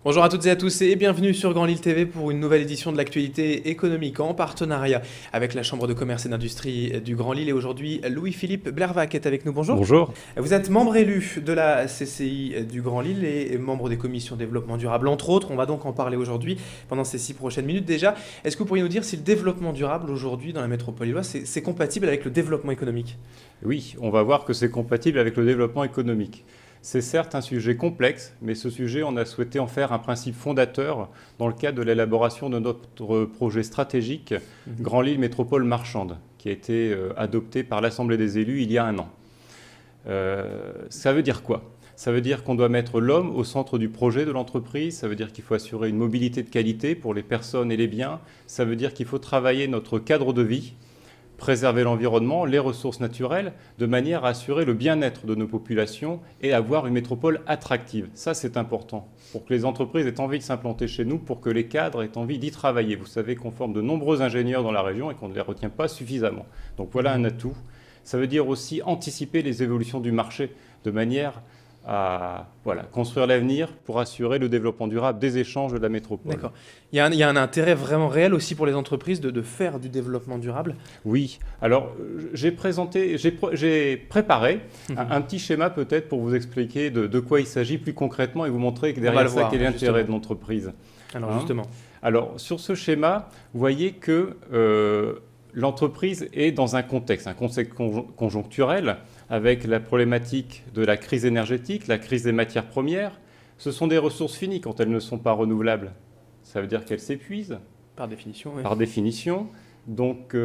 Bonjour à toutes et à tous et bienvenue sur Grand Lille TV pour une nouvelle édition de l'actualité économique en partenariat avec la Chambre de commerce et d'industrie du Grand Lille. Et aujourd'hui, Louis-Philippe Blervac est avec nous. Bonjour. Bonjour. Vous êtes membre élu de la CCI du Grand Lille et membre des commissions développement durable, entre autres. On va donc en parler aujourd'hui pendant ces 6 prochaines minutes. Déjà, est-ce que vous pourriez nous dire si le développement durable aujourd'hui dans la métropole lilloise, c'est compatible avec le développement économique? Oui, on va voir que c'est compatible avec le développement économique. C'est certes un sujet complexe, mais ce sujet, on a souhaité en faire un principe fondateur dans le cadre de l'élaboration de notre projet stratégique Grand Lille Métropole Marchande, qui a été adopté par l'Assemblée des élus il y a un an. Ça veut dire quoi? Ça veut dire qu'on doit mettre l'homme au centre du projet de l'entreprise, ça veut dire qu'il faut assurer une mobilité de qualité pour les personnes et les biens, ça veut dire qu'il faut travailler notre cadre de vie, préserver l'environnement, les ressources naturelles, de manière à assurer le bien-être de nos populations et avoir une métropole attractive. Ça, c'est important, pour que les entreprises aient envie de s'implanter chez nous, pour que les cadres aient envie d'y travailler. Vous savez qu'on forme de nombreux ingénieurs dans la région et qu'on ne les retient pas suffisamment. Donc voilà un atout. Ça veut dire aussi anticiper les évolutions du marché, de manière à construire l'avenir pour assurer le développement durable des échanges de la métropole. D'accord. Il y a un intérêt vraiment réel aussi pour les entreprises de faire du développement durable? Oui. Alors, j'ai préparé un petit schéma peut-être pour vous expliquer de quoi il s'agit plus concrètement et vous montrer que derrière ça, quel est l'intérêt de l'entreprise. Alors justement. Alors, sur ce schéma, vous voyez que l'entreprise est dans un contexte conjoncturel, avec la problématique de la crise énergétique, la crise des matières premières. Ce sont des ressources finies quand elles ne sont pas renouvelables. Ça veut dire qu'elles s'épuisent. Par définition, oui. Par définition. Donc,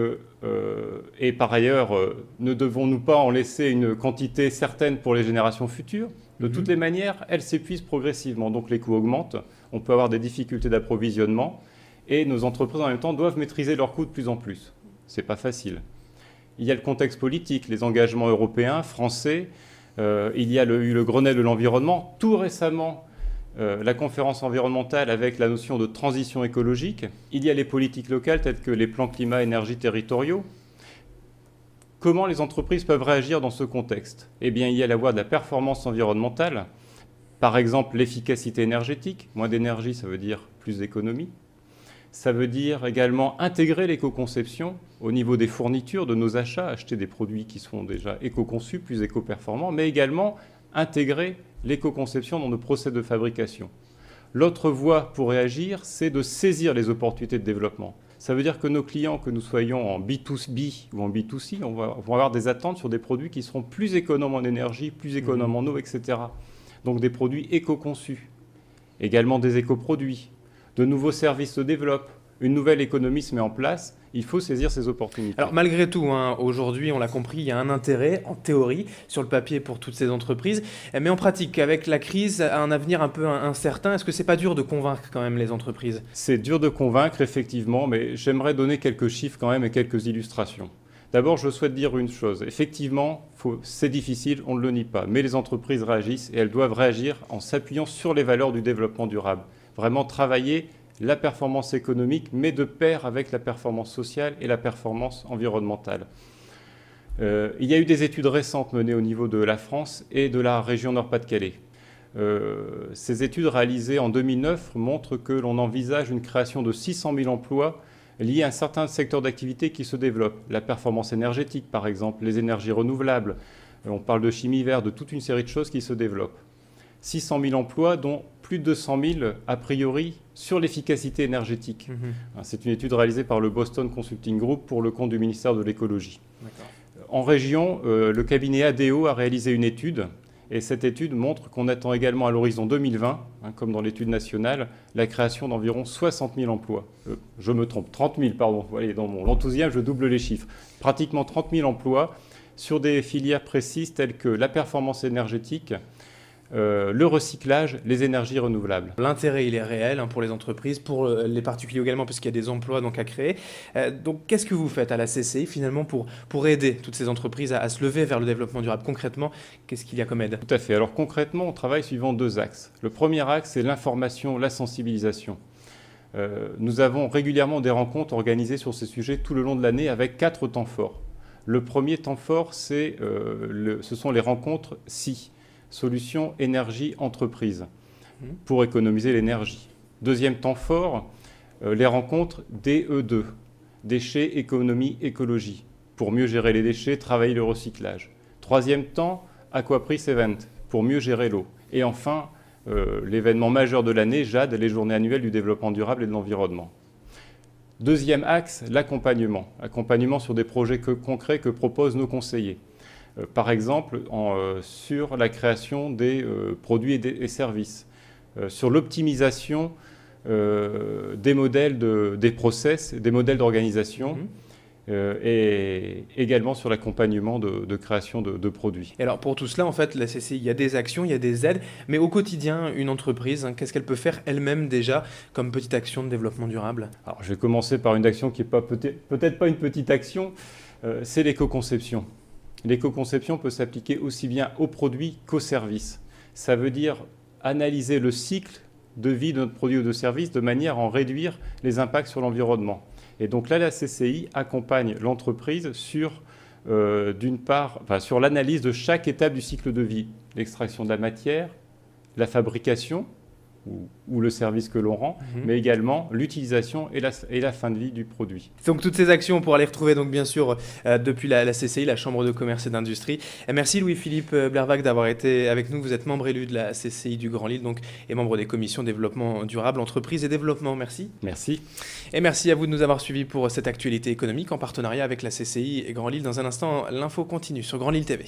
et par ailleurs, ne devons-nous pas en laisser une quantité certaine pour les générations futures? De toutes les manières, elles s'épuisent progressivement. Donc les coûts augmentent, on peut avoir des difficultés d'approvisionnement et nos entreprises en même temps doivent maîtriser leurs coûts de plus en plus. Ce n'est pas facile. Il y a le contexte politique, les engagements européens, français. Il y a eu le Grenelle de l'environnement. Tout récemment, la conférence environnementale avec la notion de transition écologique. Il y a les politiques locales telles que les plans climat-énergie territoriaux. Comment les entreprises peuvent réagir dans ce contexte? Eh bien, il y a la voie de la performance environnementale. Par exemple, l'efficacité énergétique. Moins d'énergie, ça veut dire plus d'économie. Ça veut dire également intégrer l'éco-conception au niveau des fournitures, de nos achats, acheter des produits qui sont déjà éco-conçus, plus éco-performants, mais également intégrer l'éco-conception dans nos procès de fabrication. L'autre voie pour réagir, c'est de saisir les opportunités de développement. Ça veut dire que nos clients, que nous soyons en B2B ou en B2C, vont avoir des attentes sur des produits qui seront plus économes en énergie, plus économes en eau, etc. Donc des produits éco-conçus, également des éco-produits. De nouveaux services se développent, une nouvelle économie se met en place, il faut saisir ces opportunités. Alors malgré tout, aujourd'hui, on l'a compris, il y a un intérêt, en théorie, sur le papier pour toutes ces entreprises, mais en pratique, avec la crise, un avenir un peu incertain, est-ce que c'est pas dur de convaincre quand même les entreprises? C'est dur de convaincre, effectivement, mais j'aimerais donner quelques chiffres quand même et quelques illustrations. D'abord, je souhaite dire une chose. Effectivement, c'est difficile, on ne le nie pas, mais les entreprises réagissent et elles doivent réagir en s'appuyant sur les valeurs du développement durable. Vraiment travailler la performance économique, mais de pair avec la performance sociale et la performance environnementale. Il y a eu des études récentes menées au niveau de la France et de la région Nord-Pas-de-Calais. Ces études réalisées en 2009 montrent que l'on envisage une création de 600 000 emplois liés à un certain secteur d'activité qui se développe. La performance énergétique, par exemple, les énergies renouvelables. On parle de chimie verte, de toute une série de choses qui se développent. 600 000 emplois, dont plus de 200 000 a priori sur l'efficacité énergétique. C'est une étude réalisée par le Boston Consulting Group pour le compte du ministère de l'Écologie. En région, le cabinet ADO a réalisé une étude et cette étude montre qu'on attend également à l'horizon 2020, comme dans l'étude nationale, la création d'environ 60 000 emplois. Je me trompe, 30 000, pardon. Allez, dans mon enthousiasme, je double les chiffres. Pratiquement 30 000 emplois sur des filières précises telles que la performance énergétique, le recyclage, les énergies renouvelables. L'intérêt, il est réel pour les entreprises, pour les particuliers également, puisqu'il y a des emplois donc, à créer. Donc, qu'est-ce que vous faites à la CCI, finalement, pour aider toutes ces entreprises à se lever vers le développement durable? Concrètement, qu'est-ce qu'il y a comme aide? Tout à fait. Alors, concrètement, on travaille suivant deux axes. Le premier axe, c'est l'information, la sensibilisation. Nous avons régulièrement des rencontres organisées sur ces sujets tout le long de l'année avec 4 temps forts. Le premier temps fort, ce sont les rencontres SI. Solutions Énergie Entreprise. pour économiser l'énergie. Deuxième temps fort, les rencontres DE2, déchets, économie, écologie, pour mieux gérer les déchets, travailler le recyclage. Troisième temps, Aquapris Event, pour mieux gérer l'eau. Et enfin, l'événement majeur de l'année, JAD, les journées annuelles du développement durable et de l'environnement. Deuxième axe, l'accompagnement. Accompagnement sur des projets concrets que proposent nos conseillers. Par exemple, sur la création des produits et services, sur l'optimisation des modèles, des process, des modèles d'organisation, et également sur l'accompagnement de création de produits. Et alors pour tout cela, en fait, la CCI, il y a des actions, il y a des aides, mais au quotidien, une entreprise, qu'est-ce qu'elle peut faire elle-même déjà comme petite action de développement durable? Alors je vais commencer par une action qui n'est peut-être pas une petite action, c'est l'éco-conception. L'éco-conception peut s'appliquer aussi bien aux produits qu'aux services. Ça veut dire analyser le cycle de vie de notre produit ou de service de manière à en réduire les impacts sur l'environnement. Et donc là, la CCI accompagne l'entreprise sur, sur l'analyse de chaque étape du cycle de vie. L'extraction de la matière, la fabrication ou le service que l'on rend, mais également l'utilisation et la fin de vie du produit. Donc toutes ces actions, on pourra les retrouver donc bien sûr depuis la CCI, la Chambre de commerce et d'industrie. Merci Louis-Philippe Blervac d'avoir été avec nous. Vous êtes membre élu de la CCI du Grand Lille donc, et membre des commissions développement durable, entreprise et développement. Merci. Merci. Et merci à vous de nous avoir suivis pour cette actualité économique en partenariat avec la CCI et Grand Lille. Dans un instant, l'info continue sur Grand Lille TV.